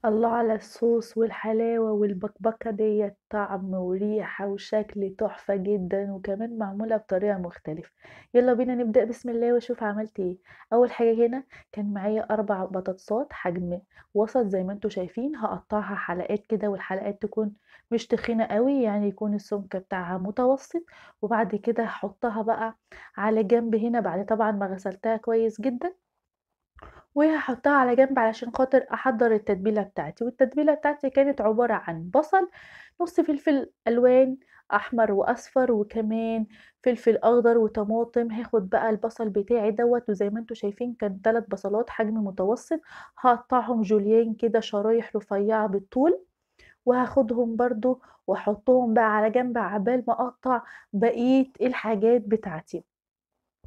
الله على الصوص والحلاوة والبكبكة ديّة، طعم وريحة وشكل تحفة جدًا، وكمان معمولة بطريقة مختلفة. يالّا بينا نبدأ بسم الله واشوف عملت إيه. أول حاجة هنا كان معايا 4 بطاطسات حجم وسط زي ما أنتم شايفين، هاقطّعها حلقات كده والحلقات تكون مش تخينة أوي، يعني يكون السمك بتاعها متوسط، وبعد كده هاحطها بقى على جنب هنا بعد طبعًا ما غسلتها كويس جدًا. وهاحطها على جنب علشان خاطر أحضّر التتبيلة بتاعتي، والتتبيلة بتاعتي كانت عبارة عن بصل، نُص فلفل ألوان أحمر وأصفر، وكمان فلفل أخضر وطماطم. هاخد بقى البصل بتاعي دوّة وزي ما أنتم شايفين كان 3 بصلات حجم متوسط، هاقطّعهم جوليان كده شرايح رفيّعة بالطول، وهاخدهم برضه وأحطهم بقى على جنب عقبال ما أقطّع بقية الحاجات بتاعتي.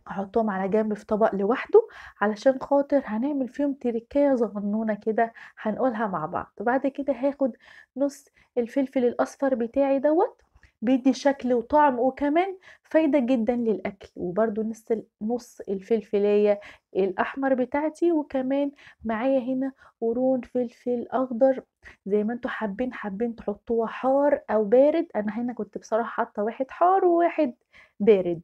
هاحطهم على جنب في طبق لوحده، علشان خاطر هنعمل فيهم تركاية صغنونة كده هنقولها مع بعض. وبعد كده هاخد نُص الفلفل الأصفر بتاعي دوّة، بيدّي شكل وطعم وكمان فايدة جدًا للأكل، وبرضه نُص الفلفلاية الأحمر بتاعتي، وكمان معايا هنا قرون فلفل أخضر زي ما أنتم حابين تحطوها حار أو بارد. أنا هنا كنت بصراحة حاطة واحد حار وواحد بارد.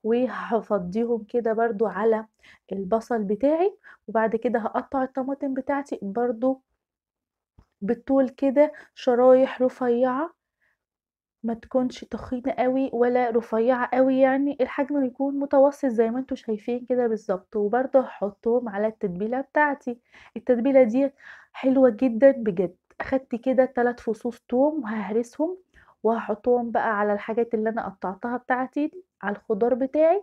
وهافضّيهم كده برضه على البصل بتاعي، وبعد كده هاقطّع الطماطم بتاعتي برضه بالطول كده شرايح رفيّعة، ما تكونش تخينة أوي ولا رفيّعة أوي، يعني الحجم يكون متوسط زي ما أنتم شايفين كده بالضبط. وبرضه هاحطّهم على التتبيلة بتاعتي. التتبيلة ديّة حلوة جدًا بجد. أخدت كده 3 فصوص توم وهاهرسهم وهاحطّهم بقى على الحاجات اللي أنا قطّعتها بتاعتي، على الخضار بتاعي.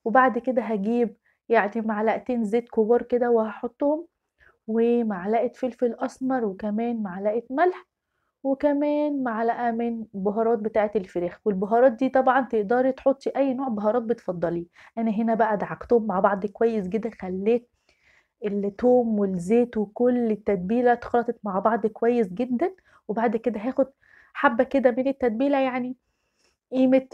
وبعد كده هاجيب يعني معلقتين زيت كبار كده وهاحطهم، ومعلقة فلفل أسمر، وكمان معلقة ملح، وكمان معلقة من بهارات بتاعة الفراخ. والبهارات دي طبعًا تقدري تحطي أي نوع بهارات بتفضّليه. أنا هنا بقى دعكتهم مع بعض كويس جدًا، خلّيت التوم والزيت وكل التتبيلة اتخلطت مع بعض كويس جدًا. وبعد كده هاخد حبّة كده من التتبيلة، يعني قيمة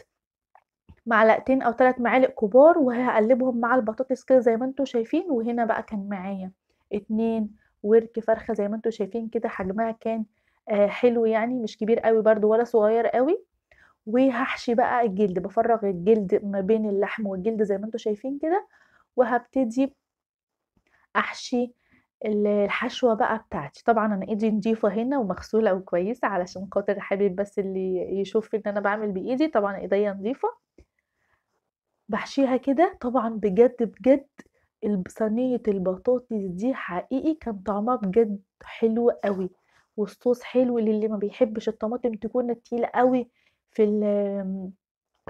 معلقتين أو 3 معالق كبار، وهاقلّبهم مع البطاطس كده زي ما أنتم شايفين. وهنا بقى كان معايا 2 ورك فرخة زي ما أنتم شايفين كده، حجمها كان حلو يعني مش كبير أوي برضه ولا صغير أوي. وهاحشي بقى الجلد، بافرّغ الجلد ما بين اللحم والجلد زي ما أنتم شايفين كده، وهابتدي أحشي الحشوة بقى بتاعتي. طبعًا أنا إيدي نضيفة هنا ومغسولة وكويسة علشان خاطر حابب بس اللي يشوف إن أنا باعمل بإيدي، طبعًا إيديّا نضيفة. باحشيها كده طبعًا بجد، بجد صينية البطاطس دي حقيقي كان طعمها بجد حلو أوي، والصوص حلو للي ما بيحبش الطماطم تكون تقيلة أوي في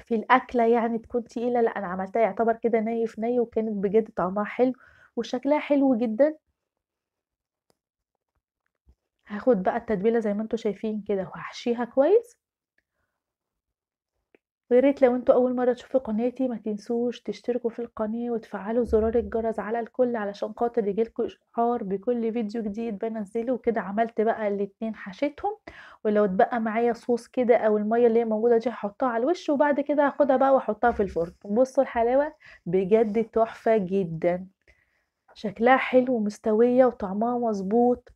في الأكلة، يعني تكون تقيلة. لأ أنا عملتها يعتبر كده ني في ني، وكانت بجد طعمها حلو وشكلها حلو جدًا. هاخد بقى التتبيلة زي ما أنتم شايفين كده وهاحشيها كويس. ويا ريت لو أنتم أول مرة تشوفوا قناتي ما تنسوش تشتركوا في القناة وتفعلوا زرار الجرس على الكل علشان خاطر يجيلكوا إشعار بكل فيديو جديد بنزله. وكده عملت بقى الاتنين حشيتهم، ولو اتبقى معايا صوص كده أو المية اللي هي موجودة دي هحطها على الوش، وبعد كده هاخدها بقى واحطها في الفرن. بصوا الحلاوة بجد تحفة جدا، شكلها حلو ومستوية وطعمها مظبوط،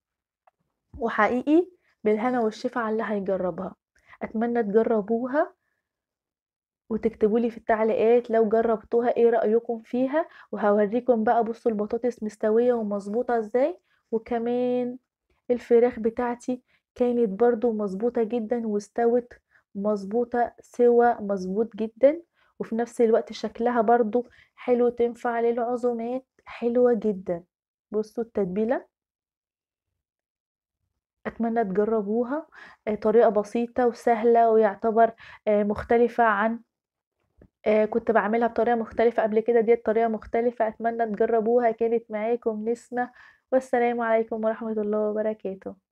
وحقيقي بالهنا والشفا على اللي هيجربها. أتمنى تجربوها وتكتبوا لي في التعليقات لو جربتوها إيه رأيكم فيها. وهاوريكم بقى بصوا البطاطس مستوية ومضبوطة إزاي، وكمان الفراخ بتاعتي كانت برضه مضبوطة جدًا واستوت مضبوطة سِوَى مضبوط جدًا، وفي نفس الوقت شكلها برضه حلو تنفع للعزومات حلوة جدًا. بصوا التتبيلة، أتمنى تجربوها. طريقة بسيطة وسهلة ويعتبر مختلفة عن كنت باعملها بطريقة مختلفة قبل كده، ديّة طريقة مختلفة. أتمنى تجربوها. كانت معاكم نسمة، والسلام عليكم ورحمة الله وبركاته.